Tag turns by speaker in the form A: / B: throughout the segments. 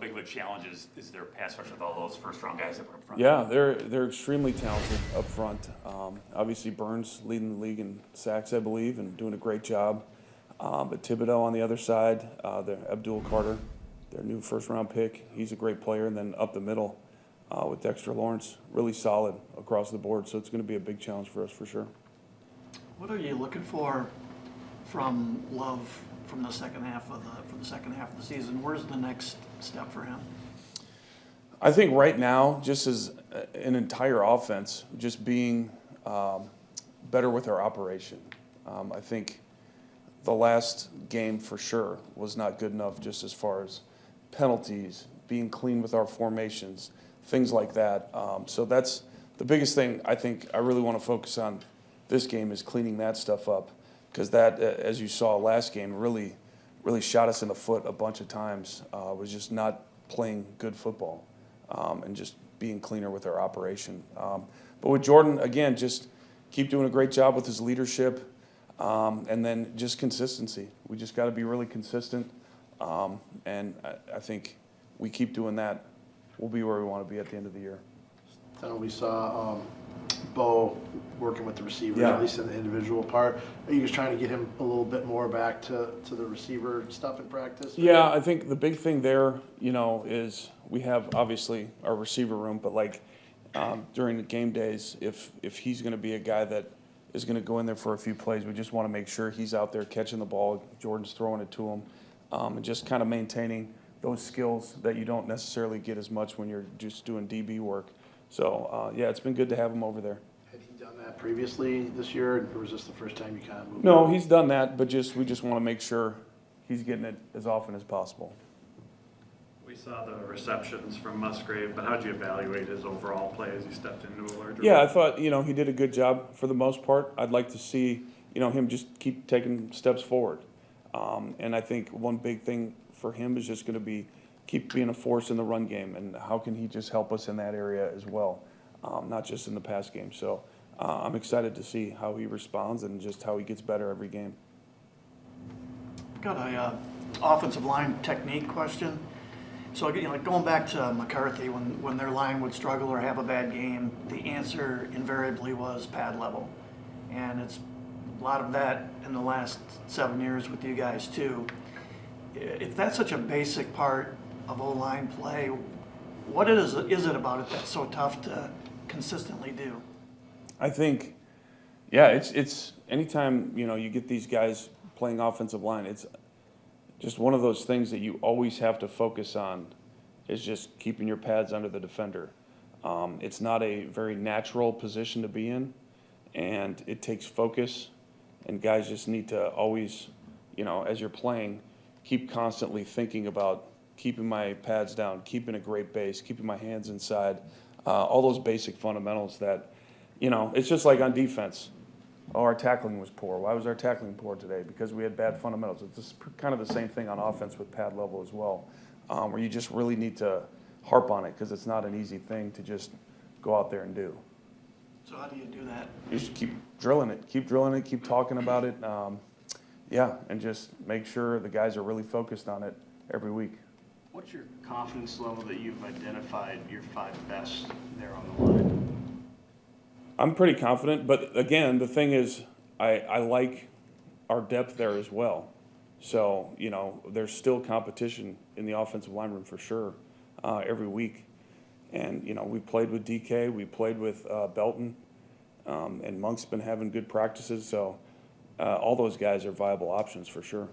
A: big of a challenge is their pass rush with all those first-round guys that were up front?
B: Yeah, they're extremely talented up front. Obviously, Burns leading the league in sacks, I believe, and doing a great job. But Thibodeau on the other side, Abdul Carter, their new first-round pick, he's a great player. And then up the middle with Dexter Lawrence, really solid across the board. So it's going to be a big challenge for us for sure.
C: What are you looking for from Love from the second half of the season? Where's the next step for him?
B: I think right now, just as an entire offense, just being better with our operation. I think the last game for sure was not good enough just as far as penalties, being clean with our formations, things like that. So that's the biggest thing I think I really want to focus on this game is cleaning that stuff up, because that, as you saw last game, really shot us in the foot a bunch of times. Was just not playing good football and just being cleaner with our operation. But with Jordan, again, just keep doing a great job with his leadership, and then just consistency. We just got to be really consistent, and I think we keep doing that, we'll be where we want to be at the end of the year.
D: So we saw Bo working with the receivers,
B: Yeah.
D: at least in the individual part. Are you just trying to get him a little bit more back to the receiver stuff in practice?
B: Yeah, I think the big thing there, is we have obviously our receiver room, but like during the game days, if he's going to be a guy that is going to go in there for a few plays, we just want to make sure he's out there catching the ball, Jordan's throwing it to him, and just kind of maintaining those skills that you don't necessarily get as much when you're just doing DB work. So, yeah, it's been good to have him over there.
D: Had he done that previously this year, or was this the first time you kind of moved?
B: No, he's done that, but we just want to make sure he's getting it as often as possible.
E: We saw the receptions from Musgrave, but how'd you evaluate his overall play as he stepped into a larger
B: Yeah,
E: role?
B: I thought, he did a good job for the most part. I'd like to see, him just keep taking steps forward. And I think one big thing for him is just going to be keep being a force in the run game, and how can he just help us in that area as well, not just in the pass game. So I'm excited to see how he responds and just how he gets better every game.
C: Got a offensive line technique question. So like going back to McCarthy, when their line would struggle or have a bad game, the answer invariably was pad level, and it's a lot of that in the last 7 years with you guys too. If that's such a basic part of O-line play, what is it about it that's so tough to consistently do?
B: I think, yeah, it's anytime, you get these guys playing offensive line, it's just one of those things that you always have to focus on is just keeping your pads under the defender. It's not a very natural position to be in, and it takes focus, and guys just need to always, as you're playing, keep constantly thinking about keeping my pads down, keeping a great base, keeping my hands inside, all those basic fundamentals that, it's just like on defense. Oh, our tackling was poor. Why was our tackling poor today? Because we had bad fundamentals. It's just kind of the same thing on offense with pad level as well, where you just really need to harp on it, because it's not an easy thing to just go out there and do.
C: So how do you do that?
B: You just keep drilling it, keep talking about it, and just make sure the guys are really focused on it every week.
F: What's your confidence level that you've identified your 5 best there on the line?
B: I'm pretty confident, but again, the thing is, I like our depth there as well. So, there's still competition in the offensive line room for sure every week. And, we played with DK, we played with Belton, and Monk's been having good practices. So all those guys are viable options for sure.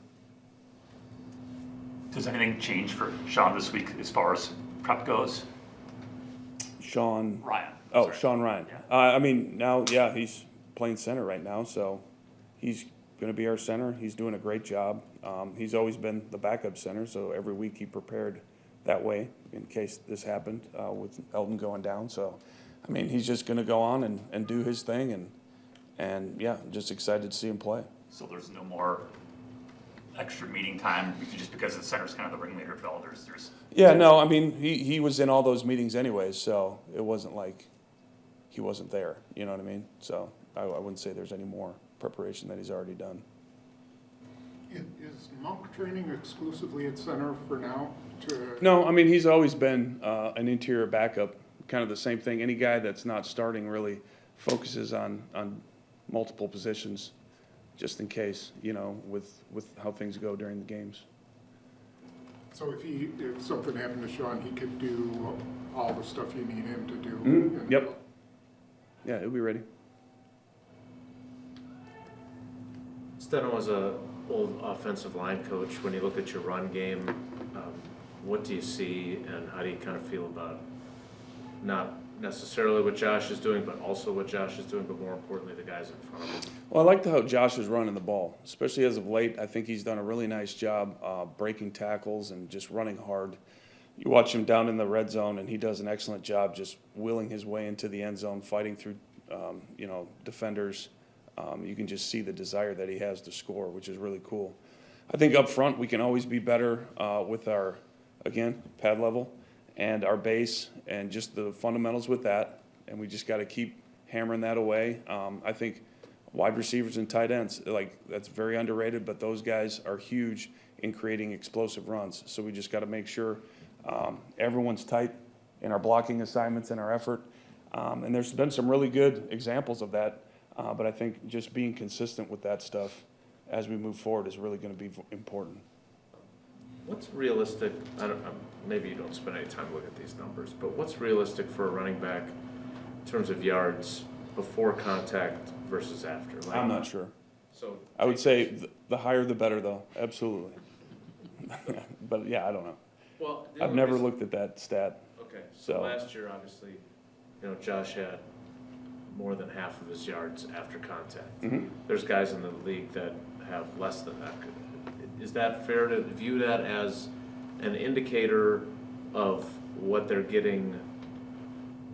A: Does anything change for Sean this week as far as prep goes?
B: Sean
A: Ryan.
B: Oh,
A: sorry.
B: Sean Ryan.
A: Yeah.
B: Now, yeah, he's playing center right now, so he's going to be our center. He's doing a great job. He's always been the backup center, so every week he prepared that way in case this happened with Eldon going down. So, he's just going to go on and do his thing, and yeah, just excited to see him play.
A: So there's no more extra meeting time just because the center's kind of the ringleader of it all.
B: Yeah, no, he was in all those meetings anyways, so it wasn't like he wasn't there. You know what I mean? So I wouldn't say there's any more preparation that he's already done.
G: Is Monk training exclusively at center for now?
B: No, I mean, he's always been an interior backup, kind of the same thing. Any guy that's not starting really focuses on multiple positions, just in case, with how things go during the games.
G: So if something happened to Sean, he could do all the stuff you need him to do?
B: Mm-hmm. Yep. Yeah, he'll be ready.
H: Steno was a old offensive line coach. When you look at your run game, what do you see, and how do you kind of feel about not necessarily what Josh is doing, but also what Josh is doing, but more importantly, the guys in front of him?
B: Well, I like how Josh is running the ball, especially as of late. I think he's done a really nice job breaking tackles and just running hard. You watch him down in the red zone, and he does an excellent job just willing his way into the end zone, fighting through, defenders. You can just see the desire that he has to score, which is really cool. I think up front we can always be better with our, again, pad level and our base and just the fundamentals with that, and we just got to keep hammering that away. I think wide receivers and tight ends, that's very underrated, but those guys are huge in creating explosive runs. So we just got to make sure everyone's tight in our blocking assignments and our effort. And there's been some really good examples of that, but I think just being consistent with that stuff as we move forward is really going to be important.
H: What's realistic? Maybe you don't spend any time looking at these numbers, but what's realistic for a running back in terms of yards before contact versus after?
B: I'm not sure.
H: So
B: I would say the higher the better, though. Absolutely. But yeah, I don't know.
H: Well,
B: I've never looked at that stat.
H: Okay,
B: So-
H: so last year, obviously, Josh had more than half of his yards after contact.
B: Mhm.
H: There's guys in the league that have less than that. Is that fair to view that as an indicator of what they're getting,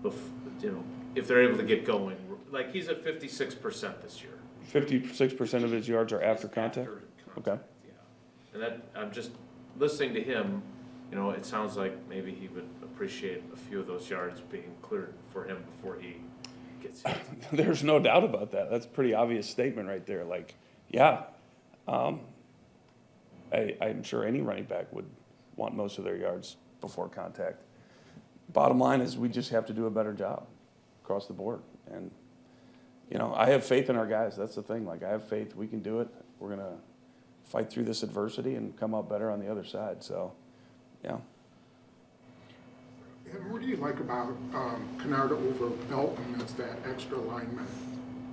H: if they're able to get going? Like, he's at 56% this year.
B: 56% of his yards are after contact? Okay.
H: Yeah. And that, I'm just listening to him, it sounds like maybe he would appreciate a few of those yards being cleared for him before he gets hit.
B: There's no doubt about that. That's a pretty obvious statement right there. I'm sure any running back would want most of their yards before contact. Bottom line is we just have to do a better job across the board. And, I have faith in our guys. That's the thing. I have faith we can do it. We're going to fight through this adversity and come out better on the other side. So, yeah.
G: And what do you like about Kennard over Belton as that extra lineman?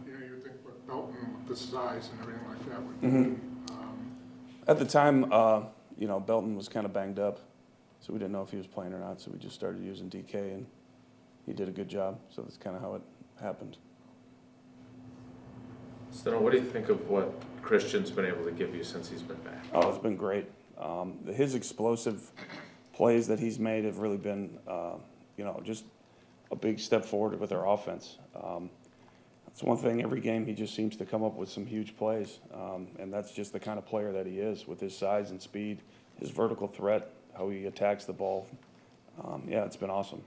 G: You think with Belton, with the size and everything like that would be,
B: At the time, Belton was kind of banged up, so we didn't know if he was playing or not, so we just started using DK, and he did a good job, so that's kind of how it happened.
H: Steno, what do you think of what Christian's been able to give you since he's been back?
B: Oh, it's been great. His explosive plays that he's made have really been, just a big step forward with our offense. That's one thing, every game he just seems to come up with some huge plays, and that's just the kind of player that he is with his size and speed, his vertical threat, how he attacks the ball. It's been awesome.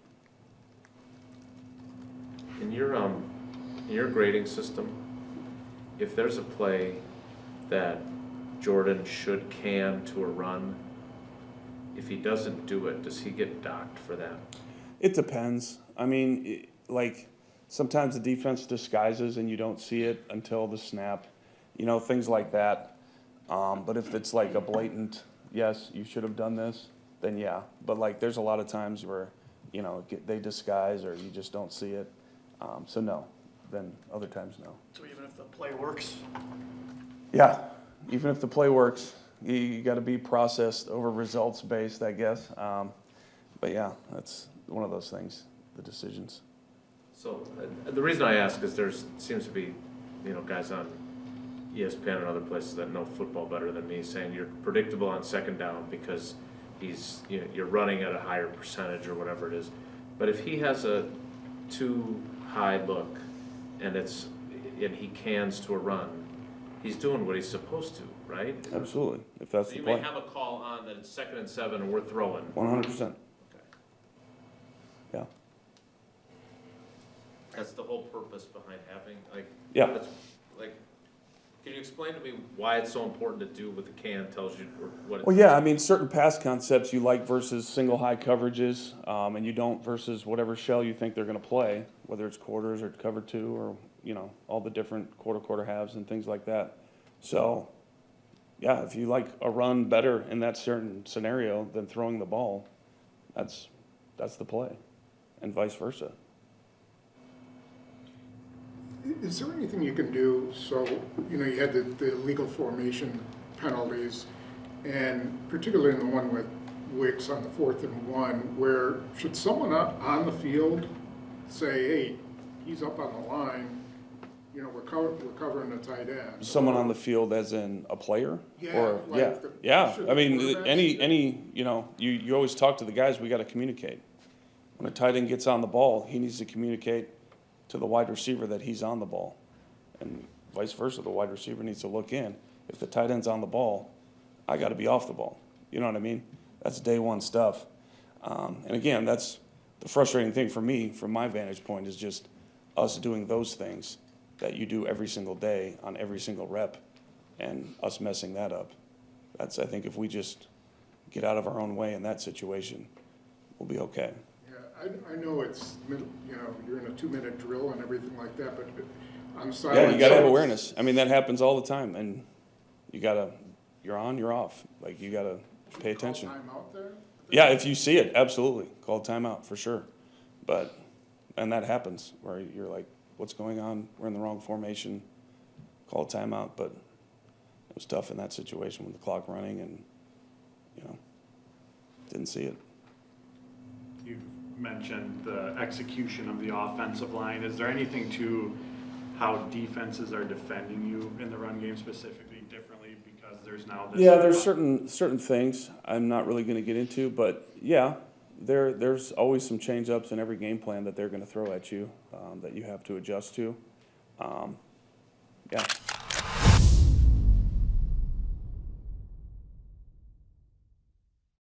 H: In your grading system, if there's a play that Jordan can to a run, if he doesn't do it, does he get docked for that?
B: It depends. I mean, sometimes the defense disguises and you don't see it until the snap, things like that. But if it's like a blatant, yes, you should have done this, then yeah. But there's a lot of times where, they disguise or you just don't see it. So no, then other times no.
C: So even if the play works,
B: Yeah, even if the play works, you got to be processed over results based, I guess. But yeah, that's one of those things, the decisions.
H: So the reason I ask is seems to be, guys on ESPN and other places that know football better than me saying you're predictable on second down because you're running at a higher percentage or whatever it is. But if he has a too high look and he cans to a run, he's doing what he's supposed to, right?
B: Absolutely, if that's
H: So
B: the
H: you
B: play.
H: may have a call on that it's 2nd and 7 and we're throwing.
B: 100%.
H: Okay.
B: Yeah.
H: That's the whole purpose behind having,
B: Yeah.
H: that's, Can you explain to me why it's so important to do what the can tells you, or what?
B: Well, yeah, I mean, certain pass concepts you like versus single high coverages, and you don't versus whatever shell you think they're gonna play, whether it's quarters or cover two or, you know, all the different quarter halves and things like that. So, yeah, if you like a run better in that certain scenario than throwing the ball, that's the play, and vice versa.
G: Is there anything you can do, so, you know, you had the illegal formation penalties, and particularly in the one with Wicks on the 4th and 1, where should someone up on the field say, hey, he's up on the line, you know, we're covering the tight end?
B: Someone on the field as in a player?
G: Yeah,
B: Or,
G: like
B: yeah,
G: the-
B: yeah,
G: should
B: I
G: the
B: mean,
G: quarterbacks-
B: any, you know, you always talk to the guys, we gotta communicate. When a tight end gets on the ball, he needs to communicate to the wide receiver that he's on the ball. And vice versa, the wide receiver needs to look in. If the tight end's on the ball, I gotta be off the ball. You know what I mean? That's day one stuff. And again, that's the frustrating thing for me, from my vantage point, is just us doing those things that you do every single day on every single rep, and us messing that up. That's, I think, if we just get out of our own way in that situation, we'll be okay.
G: Yeah, I know it's, you know, you're in a 2-minute drill and everything like that, but on the
B: Yeah,
G: sideline.
B: you gotta have awareness. I mean, that happens all the time, and you're on, you're off. Like, you gotta pay attention.
G: Call timeout there?
B: Yeah, if you see it, absolutely, call timeout for sure. But, and that happens, where you're like, what's going on? We're in the wrong formation, call a timeout, but it was tough in that situation with the clock running and, you know, didn't see it.
E: You've mentioned the execution of the offensive line. Is there anything to how defenses are defending you in the run game specifically differently because there's now this?
B: Yeah, there's certain things I'm not really gonna get into, but yeah, there's always some change ups in every game plan that they're gonna throw at you, that you have to adjust to. Yeah,